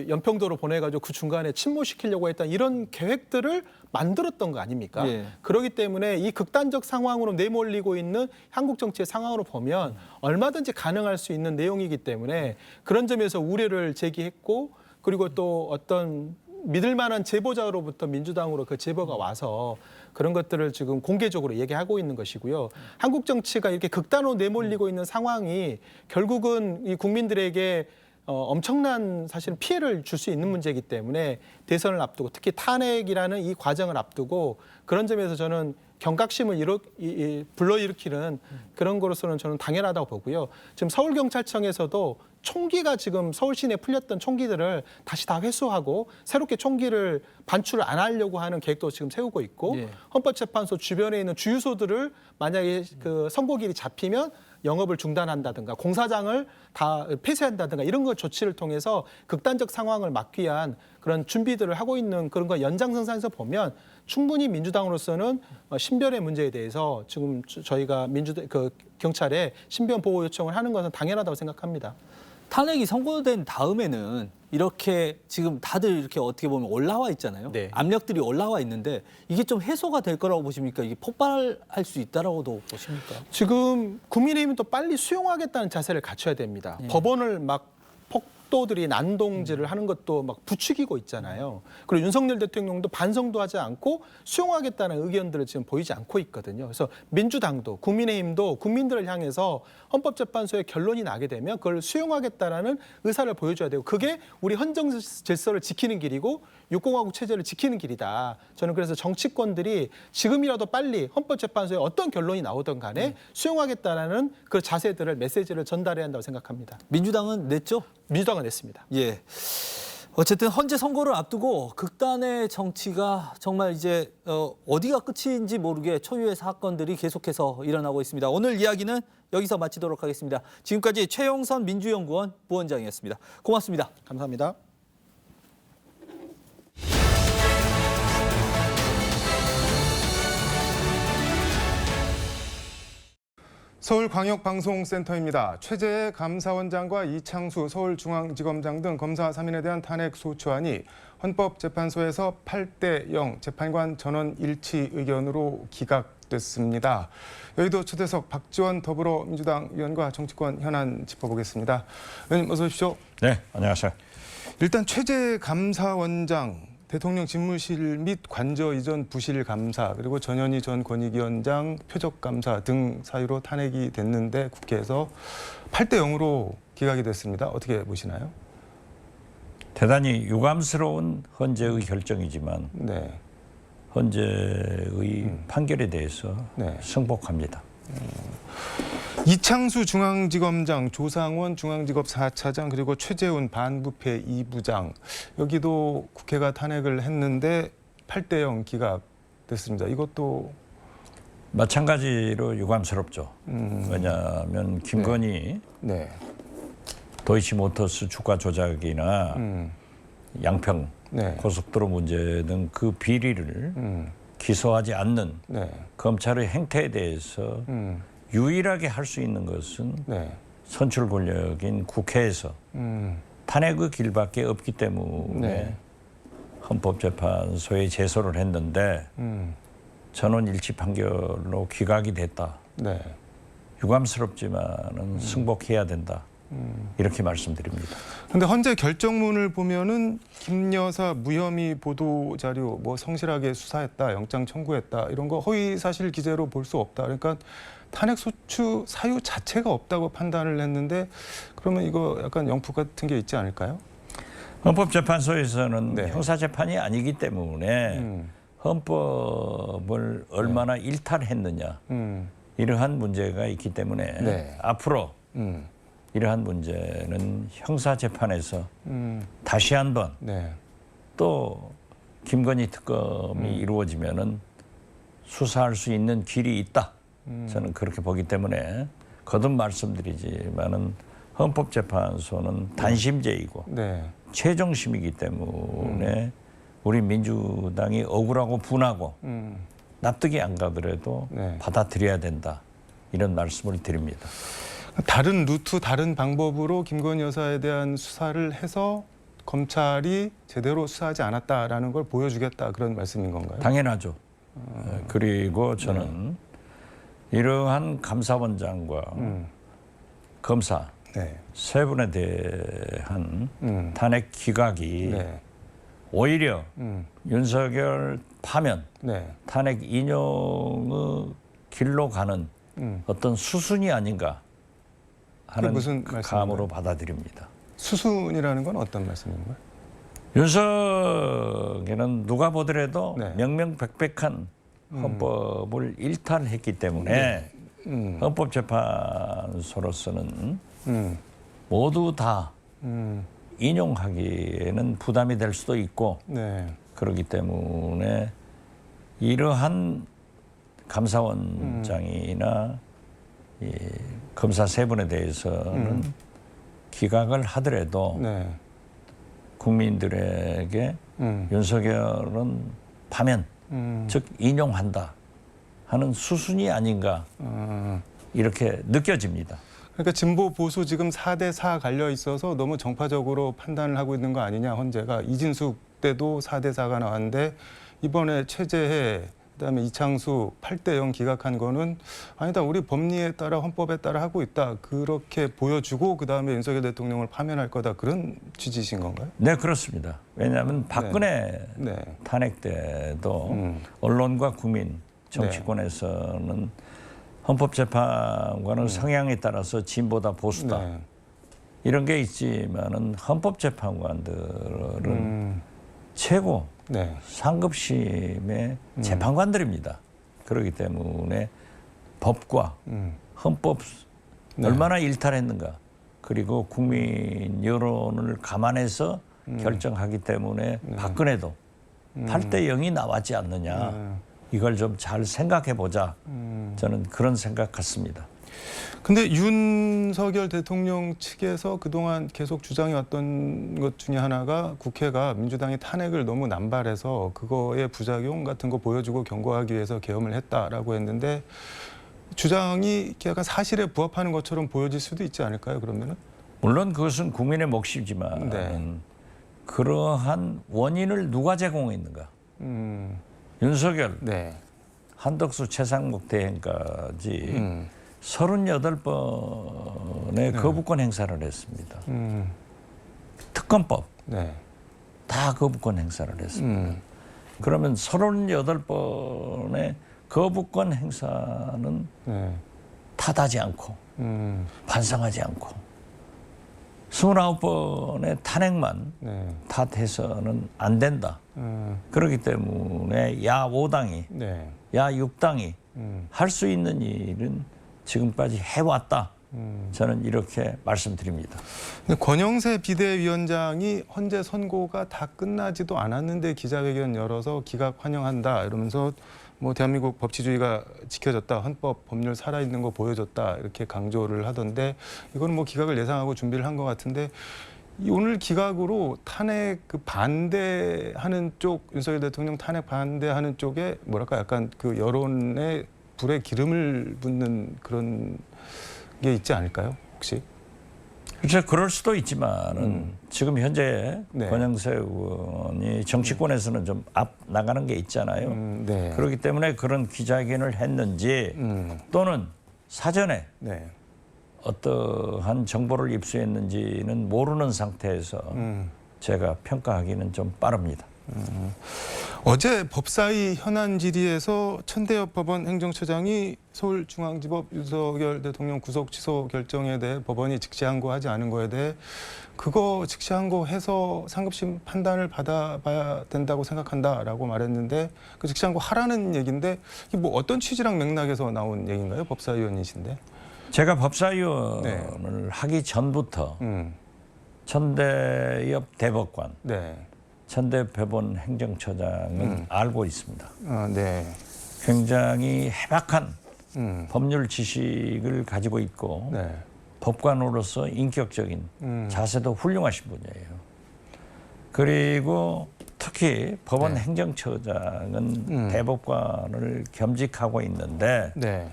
연평도로 보내가지고 그 중간에 침몰시키려고 했던 이런 계획들을 만들었던 거 아닙니까? 예. 그렇기 때문에 이 극단적 상황으로 내몰리고 있는 한국 정치의 상황으로 보면 얼마든지 가능할 수 있는 내용이기 때문에 그런 점에서 우려를 제기했고 그리고 또 어떤 믿을 만한 제보자로부터 민주당으로 그 제보가 와서 그런 것들을 지금 공개적으로 얘기하고 있는 것이고요. 한국 정치가 이렇게 극단으로 내몰리고 있는 상황이 결국은 이 국민들에게 엄청난 사실 피해를 줄 수 있는 문제이기 때문에 대선을 앞두고 특히 탄핵이라는 이 과정을 앞두고 그런 점에서 저는 경각심을 불러일으키는 그런 거로서는 저는 당연하다고 보고요. 지금 서울경찰청에서도 총기가 지금 서울 시내에 풀렸던 총기들을 다시 다 회수하고 새롭게 총기를 반출을 안 하려고 하는 계획도 지금 세우고 있고 예. 헌법재판소 주변에 있는 주유소들을 만약에 그 선고일이 잡히면 영업을 중단한다든가 공사장을 다 폐쇄한다든가 이런 것 조치를 통해서 극단적 상황을 막기 위한 그런 준비들을 하고 있는 그런 거 연장선상에서 보면 충분히 민주당으로서는 신변의 문제에 대해서 지금 저희가 경찰에 신변 보호 요청을 하는 것은 당연하다고 생각합니다. 탄핵이 선고된 다음에는 이렇게 지금 다들 이렇게 어떻게 보면 올라와 있잖아요. 네. 압력들이 올라와 있는데 이게 좀 해소가 될 거라고 보십니까? 이게 폭발할 수 있다라고도 보십니까? 지금 국민의힘은 또 빨리 수용하겠다는 자세를 갖춰야 됩니다. 법원을 막 폭도들이 난동질을 하는 것도 막 부추기고 있잖아요. 그리고 윤석열 대통령도 반성도 하지 않고 수용하겠다는 의견들을 지금 보이지 않고 있거든요. 그래서 민주당도 국민의힘도 국민들을 향해서 헌법재판소의 결론이 나게 되면 그걸 수용하겠다라는 의사를 보여줘야 되고 그게 우리 헌정 질서를 지키는 길이고 육공화국 체제를 지키는 길이다. 저는 그래서 정치권들이 지금이라도 빨리 헌법재판소에 어떤 결론이 나오든 간에 수용하겠다라는 그 자세들을 메시지를 전달해야 한다고 생각합니다. 민주당은 냈죠? 민주당은 냈습니다. 예. 어쨌든 헌재 선거를 앞두고 극단의 정치가 정말 이제 어디가 끝인지 모르게 초유의 사건들이 계속해서 일어나고 있습니다. 오늘 이야기는 여기서 마치도록 하겠습니다. 지금까지 최영선 민주연구원 부원장이었습니다. 고맙습니다. 감사합니다. 서울광역방송센터입니다. 최재해 감사원장과 이창수 서울중앙지검장 등 검사 3인에 대한 탄핵 소추안이 헌법재판소에서 8대0 재판관 전원 일치 의견으로 기각됐습니다. 여의도 초대석 박지원 더불어민주당 의원과 정치권 현안 짚어보겠습니다. 의원님 어서 오십시오. 네, 안녕하세요. 일단 최재해 감사원장 대통령 집무실 및 관저 이전 부실 감사 그리고 전현희 전 권익위원장 표적 감사 등 사유로 탄핵이 됐는데 국회에서 8대0으로 기각이 됐습니다. 어떻게 보시나요? 대단히 유감스러운 헌재의 결정이지만 네. 헌재의 판결에 대해서 네. 승복합니다. 이창수 중앙지검장, 조상원 중앙지검 4차장 그리고 최재훈 반부패 2부장 여기도 국회가 탄핵을 했는데 8대0 기각됐습니다. 이것도 마찬가지로 유감스럽죠. 왜냐하면 김건희 네. 도이치모터스 주가 조작이나 양평 네. 고속도로 문제 등 그 비리를 기소하지 않는 네. 검찰의 행태에 대해서 유일하게 할 수 있는 것은 네. 선출 권력인 국회에서 탄핵의 길밖에 없기 때문에 네. 헌법재판소에 제소를 했는데 전원 일치 판결로 기각이 됐다. 네. 유감스럽지만은 승복해야 된다. 이렇게 말씀드립니다. 근데 헌재 결정문을 보면은 김 여사 무혐의 보도 자료 뭐 성실하게 수사했다, 영장 청구했다 이런 거 허위 사실 기재로 볼 수 없다. 그러니까 탄핵 소추 사유 자체가 없다고 판단을 했는데 그러면 이거 약간 영풍 같은 게 있지 않을까요? 헌법재판소에서는 네. 형사재판이 아니기 때문에 헌법을 얼마나 일탈했느냐 이러한 문제가 있기 때문에 네. 앞으로 이러한 문제는 형사재판에서 다시 한번 네. 또 김건희 특검이 이루어지면은 수사할 수 있는 길이 있다. 저는 그렇게 보기 때문에 거듭 말씀드리지만은 헌법재판소는 단심제이고 네. 최종심이기 때문에 우리 민주당이 억울하고 분하고 납득이 안 가더라도 네. 받아들여야 된다. 이런 말씀을 드립니다. 다른 루트, 다른 방법으로 김건희 여사에 대한 수사를 해서 검찰이 제대로 수사하지 않았다라는 걸 보여주겠다 그런 말씀인 건가요? 당연하죠. 그리고 저는 이러한 감사원장과 검사 네. 세 분에 대한 탄핵 기각이 네. 오히려 윤석열 파면, 네. 탄핵 인용의 길로 가는 어떤 수순이 아닌가 하는 무슨 그 말씀인가요? 감으로 받아들입니다. 수순이라는 건 어떤 말씀인가요? 윤석열은 누가 보더라도 네. 명명백백한 헌법을 일탈했기 때문에 헌법재판소로서는 모두 다 인용하기에는 부담이 될 수도 있고 네. 그렇기 때문에 이러한 감사원장이나 이 검사 세 분에 대해서는 기각을 하더라도 네. 국민들에게 윤석열은 파면 즉 인용한다 하는 수순이 아닌가 이렇게 느껴집니다. 그러니까 진보 보수 지금 4대4 갈려 있어서 너무 정파적으로 판단을 하고 있는 거 아니냐 헌재가. 이진숙 때도 4대4가 나왔는데 이번에 최재해 그다음에 이창수 8대0 기각한 거는 아니다. 우리 법리에 따라 헌법에 따라 하고 있다. 그렇게 보여주고 그다음에 윤석열 대통령을 파면할 거다. 그런 취지신 건가요? 네, 그렇습니다. 왜냐하면 박근혜 네. 탄핵 때도 언론과 국민, 정치권에서는 헌법재판관의 성향에 따라서 진보다 보수다. 네. 이런 게 있지만은 헌법재판관들은 최고 네. 상급심의 재판관들입니다. 그렇기 때문에 법과 헌법 얼마나 일탈했는가 그리고 국민 여론을 감안해서 결정하기 때문에 박근혜도 8대0이 나왔지 않느냐. 이걸 좀 잘 생각해 보자. 저는 그런 생각 같습니다. 근데 윤석열 대통령 측에서 그동안 계속 주장해왔던 것 중에 하나가 국회가 민주당이 탄핵을 너무 남발해서 그거의 부작용 같은 거 보여주고 경고하기 위해서 계엄을 했다라고 했는데 주장이 약간 사실에 부합하는 것처럼 보여질 수도 있지 않을까요? 그러면은? 물론 그것은 국민의 몫이지만 네. 그러한 원인을 누가 제공했는가? 윤석열, 네. 한덕수, 최상목 대행까지 38번의 거부권 행사를 했습니다. 특검법 네. 다 거부권 행사를 했습니다. 그러면 38번의 거부권 행사는 네. 탓하지 않고 반성하지 않고 29번의 탄핵만 네. 탓해서는 안 된다. 그렇기 때문에 야 5당이 네. 야 6당이 할 수 있는 일은 지금까지 해왔다. 저는 이렇게 말씀드립니다. 근데 권영세 비대위원장이 헌재 선고가 다 끝나지도 않았는데 기자회견 열어서 기각 환영한다 이러면서 뭐 대한민국 법치주의가 지켜졌다, 헌법 법률 살아있는 거 보여줬다 이렇게 강조를 하던데 이거는 뭐 기각을 예상하고 준비를 한 것 같은데 오늘 기각으로 탄핵 그 반대하는 쪽 윤석열 대통령 탄핵 반대하는 쪽에 뭐랄까 약간 그 여론의 불에 기름을 붓는 그런 게 있지 않을까요? 혹시? 그렇죠. 그럴 수도 있지만은 지금 현재 네. 권영세 의원이 정치권에서는 좀 앞 나가는 게 있잖아요. 네. 그렇기 때문에 그런 기자회견을 했는지 또는 사전에 네. 어떠한 정보를 입수했는지는 모르는 상태에서 제가 평가하기는 좀 빠릅니다. 어제 법사위 현안 질의에서 천대엽 법원 행정처장이 서울중앙지법 윤석열 대통령 구속 취소 결정에 대해 법원이 직시항고하지 않은 거에 대해 그거 직시항고해서 상급심 판단을 받아봐야 된다고 생각한다라고 말했는데 그 직시항고 하라는 얘기인데 이게 뭐 어떤 취지랑 맥락에서 나온 얘기인가요? 법사위원이신데. 제가 법사위원을 하기 전부터 천대엽 대법관, 네. 천대엽 법원 행정처장은 알고 있습니다. 네. 굉장히 해박한 법률 지식을 가지고 있고 네. 법관으로서 인격적인 자세도 훌륭하신 분이에요. 그리고 특히 법원 네. 행정처장은 대법관을 겸직하고 있는데 네.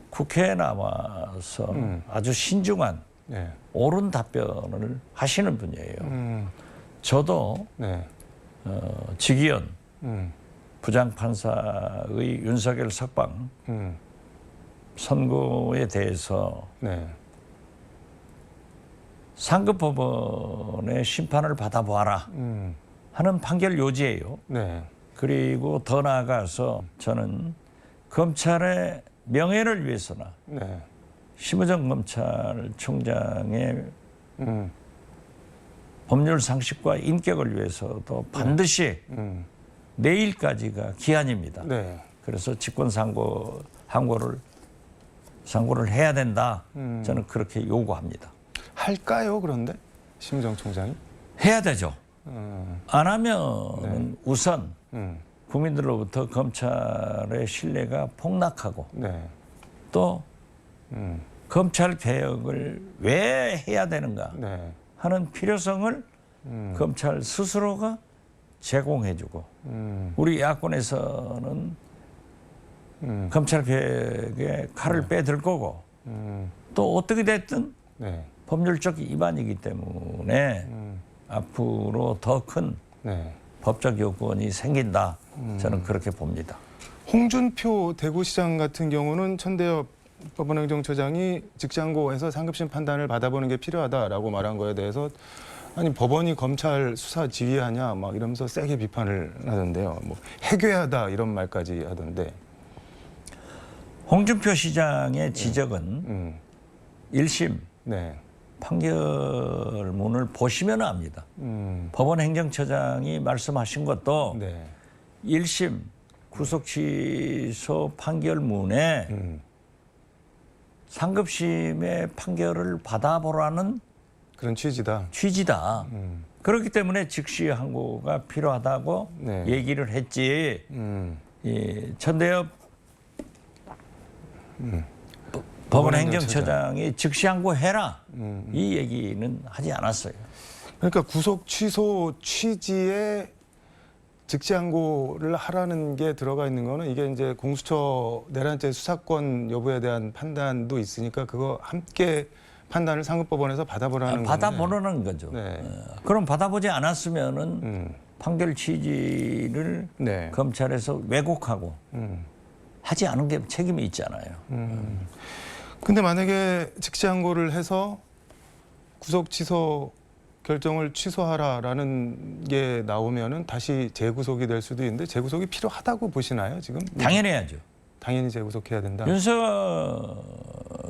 국회에 나와서 아주 신중한 네. 옳은 답변을 하시는 분이에요. 저도 네. 직위원 음. 부장판사의 윤석열 석방 선고에 대해서 네. 상급 법원의 심판을 받아보아라 하는 판결 요지예요. 네. 그리고 더 나아가서 저는 검찰의 명예를 위해서나 네. 심우정 검찰총장의 법률 상식과 인격을 위해서도 반드시 내일까지가 기한입니다. 네. 그래서 직권 상고를 해야 된다. 저는 그렇게 요구합니다. 할까요? 그런데 심우정 총장이? 해야 되죠. 안 하면 우선 국민들로부터 검찰의 신뢰가 폭락하고 네. 또 검찰 개혁을 왜 해야 되는가 네. 하는 필요성을 검찰 스스로가 제공해주고 우리 야권에서는 검찰 개혁에 칼을 빼들 거고 또 어떻게 됐든 네. 법률적 위반이기 때문에 앞으로 더 큰 네. 법적 요건이 생긴다. 저는 그렇게 봅니다. 홍준표 대구시장 같은 경우는 천대엽 법원행정처장이 직시항고해서 상급심 판단을 받아보는 게 필요하다라고 말한 거에 대해서 아니 법원이 검찰 수사 지휘하냐 막 이러면서 세게 비판을 하던데요. 뭐 해괴하다 이런 말까지 하던데. 홍준표 시장의 지적은 1심 네. 판결문을 보시면 압니다. 법원 행정처장이 말씀하신 것도 네. 1심 구속 취소 판결문에 상급심의 판결을 받아보라는 그런 취지다. 취지다. 그렇기 때문에 즉시 항고가 필요하다고 네. 얘기를 했지. 이 천대엽 법원 행정처장이 즉시 항고해라. 이 얘기는 하지 않았어요. 그러니까 구속 취소 취지에 직시항고를 하라는 게 들어가 있는 거는 이게 이제 공수처 내란죄 수사권 여부에 대한 판단도 있으니까 그거 함께 판단을 상급법원에서 받아보라는 받아보라는 거죠. 네. 그럼 받아보지 않았으면은 판결 취지를 네. 검찰에서 왜곡하고 하지 않은 게 책임이 있잖아요. 근데 만약에 직시항고를 해서 구속 취소 결정을 취소하라라는 게 나오면은 다시 재구속이 될 수도 있는데 재구속이 필요하다고 보시나요, 지금? 당연히 해야죠. 당연히 재구속해야 된다.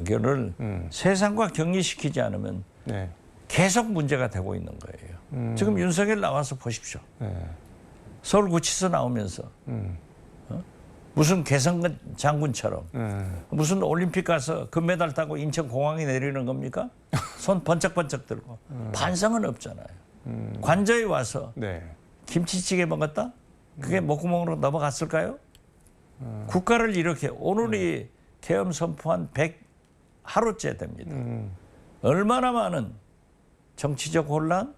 윤석열을 세상과 격리시키지 않으면 네. 계속 문제가 되고 있는 거예요. 지금 윤석열 나와서 보십시오. 네. 서울구치소 나오면서 무슨 개성 장군처럼 무슨 올림픽 가서 금메달 따고 인천공항에 내리는 겁니까? 손 번쩍번쩍 들고 반성은 없잖아요. 관저에 와서 네. 김치찌개 먹었다? 그게 목구멍으로 넘어갔을까요? 국가를 이렇게 오늘이 계엄 선포한 100하루째 됩니다. 얼마나 많은 정치적 혼란,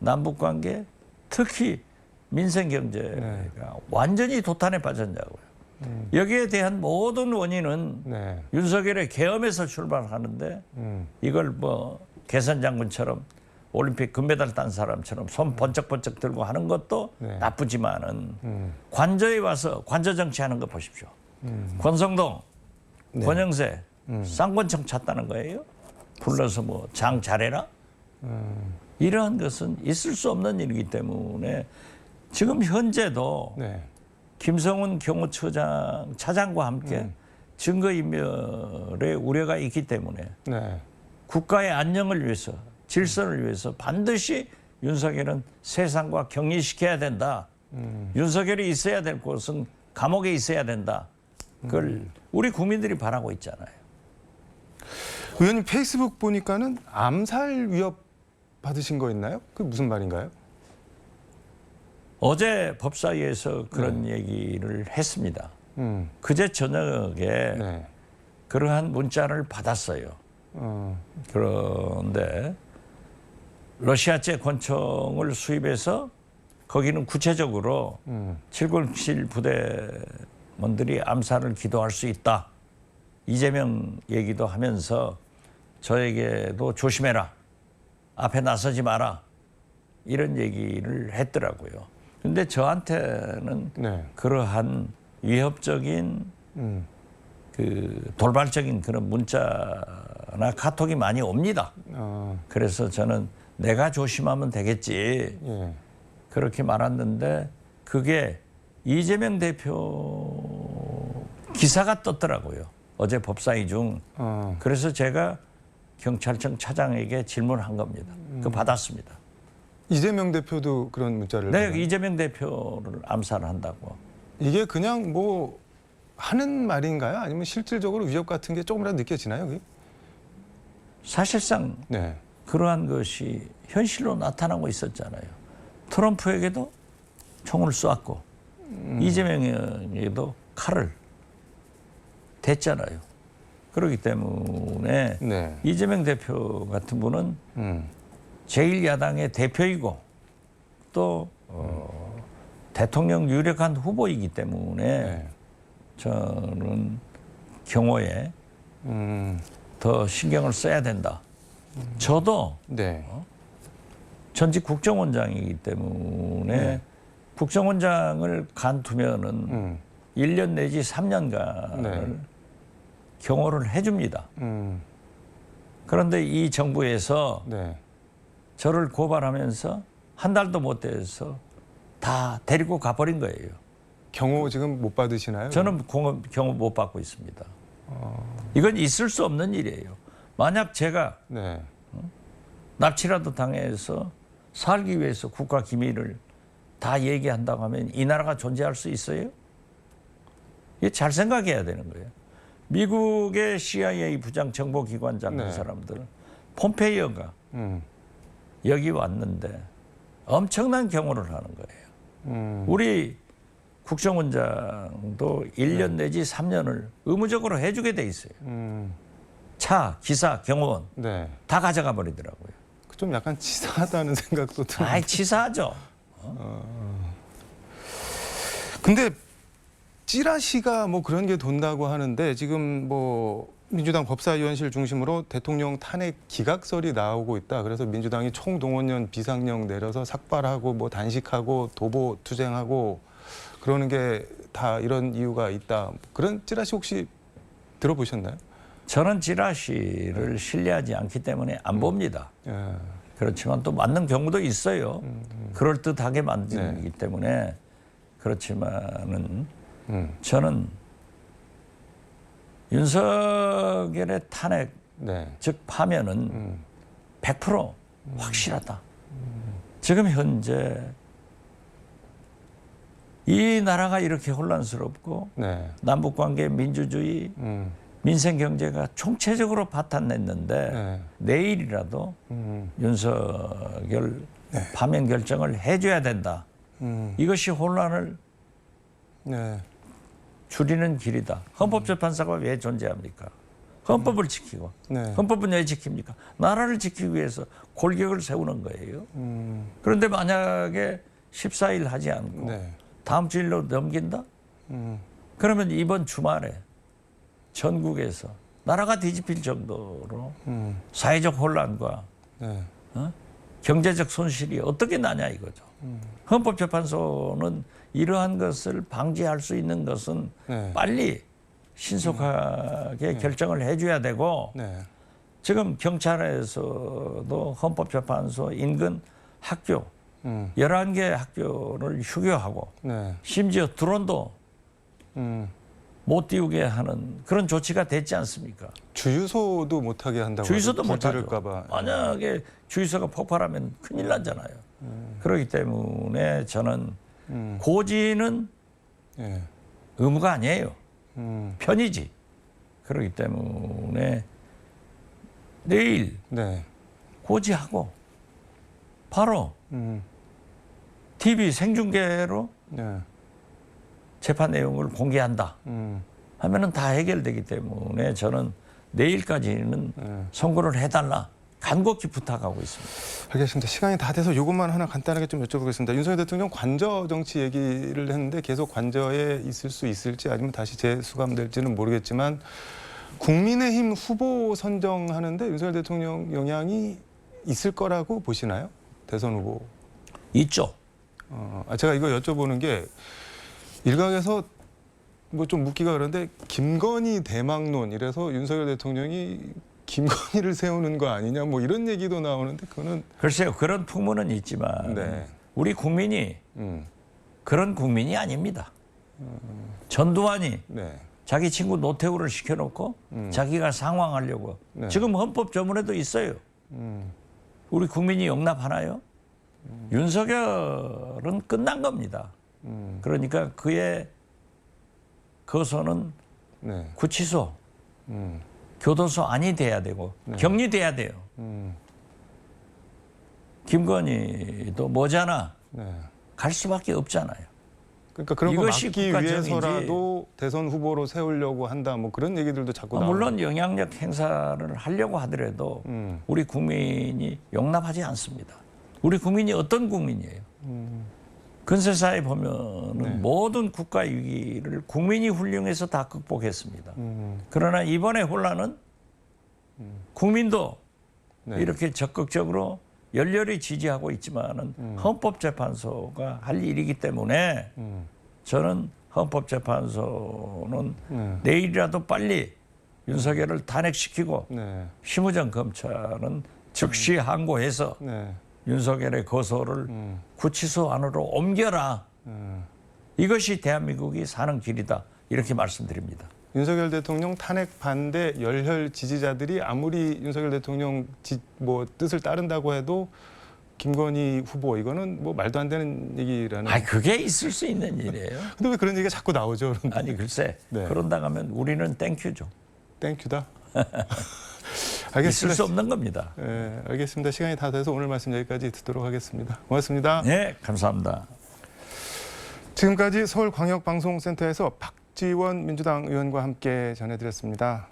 남북관계, 특히 민생 경제가 완전히 도탄에 빠졌냐고요. 여기에 대한 모든 원인은 네. 윤석열의 계엄에서 출발하는데 이걸 뭐 개선 장군처럼 올림픽 금메달 딴 사람처럼 손 번쩍번쩍 들고 하는 것도 네. 나쁘지만은 관저에 와서 관저 정치하는 거 보십시오. 권성동, 네. 권영세 쌍권청 찾다는 거예요? 불러서 뭐 장 잘해라? 이러한 것은 있을 수 없는 일이기 때문에 지금 현재도 네. 김성훈 차장과 함께 증거인멸의 우려가 있기 때문에 네. 국가의 안녕을 위해서 질서를 위해서 반드시 윤석열은 세상과 격리시켜야 된다. 윤석열이 있어야 될 곳은 감옥에 있어야 된다. 그걸 우리 국민들이 바라고 있잖아요. 의원님 페이스북 보니까는 암살 위협 받으신 거 있나요? 그게 무슨 말인가요? 어제 법사위에서 그런 얘기를 했습니다. 음. 그제 저녁에 네. 그러한 문자를 받았어요. 그런데 러시아제 권총을 수입해서 거기는 구체적으로 707 부대원들이 암살을 기도할 수 있다. 이재명 얘기도 하면서 저에게도 조심해라. 앞에 나서지 마라. 이런 얘기를 했더라고요. 근데 저한테는 네. 그러한 위협적인 그 돌발적인 그런 문자나 카톡이 많이 옵니다. 그래서 저는 내가 조심하면 되겠지. 예. 그렇게 말았는데 그게 이재명 대표 기사가 떴더라고요. 어제 법사위 중. 그래서 제가 경찰청 차장에게 질문한 겁니다. 그거 받았습니다. 이재명 대표도 그런 문자를 네, 받았나요? 이재명 대표를 암살한다고. 이게 그냥 뭐 하는 말인가요? 아니면 실질적으로 위협 같은 게 조금이라도 느껴지나요? 그게? 사실상 네. 그러한 것이 현실로 나타나고 있었잖아요. 트럼프에게도 총을 쏘았고 이재명에게도 칼을 댔잖아요. 그렇기 때문에 네. 이재명 대표 같은 분은 음. 제1야당의 대표이고 또 대통령 유력한 후보이기 때문에 네. 저는 경호에 더 신경을 써야 된다. 저도 네. 전직 국정원장이기 때문에 국정원장을 간두면은 1년 내지 3년간을 네. 경호를 해줍니다. 그런데 이 정부에서 네. 저를 고발하면서 한 달도 못 돼서 다 데리고 가버린 거예요. 경호 지금 못 받으시나요? 저는 경호 못 받고 있습니다. 이건 있을 수 없는 일이에요. 만약 제가 네. 납치라도 당해서 살기 위해서 국가 기밀을 다 얘기한다고 하면 이 나라가 존재할 수 있어요? 이게 잘 생각해야 되는 거예요. 미국의 CIA 부장 정보기관장 그 사람들, 폼페이오가 여기 왔는데 엄청난 경호를 하는 거예요. 우리 국정원장도 1년 내지 3년을 의무적으로 해주게 돼 있어요. 차, 기사, 경호원 네. 다 가져가 버리더라고요. 좀 약간 치사하다는 생각도 들어요. 아이, 치사하죠. 근데 찌라시가 뭐 그런 게 돈다고 하는데 지금 뭐 민주당 법사위원실 중심으로 대통령 탄핵 기각설이 나오고 있다. 그래서 민주당이 총동원령 비상령 내려서 삭발하고 뭐 단식하고 도보 투쟁하고 그러는 게 다 이런 이유가 있다. 그런 찌라시 혹시 들어보셨나요? 저는 찌라시를 신뢰하지 않기 때문에 안 봅니다. 예. 그렇지만 또 맞는 경우도 있어요. 그럴듯하게 만들기 때문에 그렇지만은 저는 윤석열의 탄핵 네. 즉 파면은 100% 확실하다. 지금 현재 이 나라가 이렇게 혼란스럽고 네. 남북관계 민주주의 민생 경제가 총체적으로 파탄냈는데 네. 내일이라도 윤석열 파면 결정을 해줘야 된다. 이것이 혼란을 네. 줄이는 길이다. 헌법재판소가 왜 존재합니까? 헌법을 지키고 네. 헌법은 왜 지킵니까? 나라를 지키기 위해서 골격을 세우는 거예요. 그런데 만약에 14일 하지 않고 네. 다음 주일로 넘긴다? 그러면 이번 주말에 전국에서 나라가 뒤집힐 정도로 사회적 혼란과 네. 경제적 손실이 어떻게 나냐 이거죠. 헌법재판소는 이러한 것을 방지할 수 있는 것은 네. 빨리 신속하게 결정을 해줘야 되고 네. 지금 경찰에서도 헌법재판소 인근 학교 11개 학교를 휴교하고 네. 심지어 드론도 못 띄우게 하는 그런 조치가 됐지 않습니까? 주유소도 못하게 한다고. 주유소도 불 못하죠. 지를까봐. 만약에 주유소가 폭발하면 큰일 나잖아요. 그렇기 때문에 저는 고지는 예. 의무가 아니에요. 음. 편이지. 그렇기 때문에 내일 네. 고지하고 바로 음. TV 생중계로 네. 재판 내용을 공개한다 하면은 다 해결되기 때문에 저는 내일까지는 선고를 해달라 간곡히 부탁하고 있습니다. 알겠습니다. 시간이 다 돼서 이것만 하나 간단하게 좀 여쭤보겠습니다. 윤석열 대통령 관저 정치 얘기를 했는데 계속 관저에 있을 수 있을지 아니면 다시 재수감될지는 모르겠지만 국민의힘 후보 선정하는데 윤석열 대통령 영향이 있을 거라고 보시나요? 대선 후보. 있죠. 제가 이거 여쭤보는 게 일각에서 뭐 좀 묻기가 그런데 김건희 대망론 이래서 윤석열 대통령이 김건희를 세우는 거 아니냐 뭐 이런 얘기도 나오는데 그거는 글쎄요. 그런 풍문은 있지만 네. 우리 국민이 음. 그런 국민이 아닙니다. 전두환이 네. 자기 친구 노태우를 시켜놓고 자기가 상황하려고 네. 지금 헌법 조문에도 있어요. 우리 국민이 용납하나요? 윤석열은 끝난 겁니다. 그러니까 그의 거소는 네. 구치소, 음. 교도소 안이 돼야 되고 격리돼야 돼요. 김건희도 머지않아 네. 갈 수밖에 없잖아요. 그러니까 그런 거 이것이 막기 국가적인지. 위해서라도 대선 후보로 세우려고 한다 뭐 그런 얘기들도 자꾸 나오고. 물론 영향력 행사를 하려고 하더라도 우리 국민이 용납하지 않습니다. 우리 국민이 어떤 국민이에요? 근세사에 보면은 모든 국가 위기를 국민이 훌륭해서 다 극복했습니다. 그러나 이번에 혼란은 국민도 네. 이렇게 적극적으로 열렬히 지지하고 있지만은 헌법재판소가 할 일이기 때문에 저는 헌법재판소는 내일이라도 빨리 윤석열을 탄핵시키고 네. 심우정 검찰은 즉시 항고해서 네. 윤석열의 거소를 구치소 안으로 옮겨라. 이것이 대한민국이 사는 길이다. 이렇게 말씀드립니다. 윤석열 대통령 탄핵 반대 열혈 지지자들이 아무리 윤석열 대통령 뜻을 따른다고 해도 김건희 후보 이거는 뭐 말도 안 되는 얘기라는. 아니 그게 있을 수 있는 일이에요. 근데 왜 그런 얘기가 자꾸 나오죠? 아니 글쎄 네. 그런다 하면 우리는 땡큐죠. 땡큐다. 있을 알겠습니다. 수 없는 겁니다. 네, 알겠습니다. 시간이 다 돼서 오늘 말씀 여기까지 듣도록 하겠습니다. 고맙습니다. 네, 감사합니다. 지금까지 서울광역방송센터에서 박지원 민주당 의원과 함께 전해드렸습니다.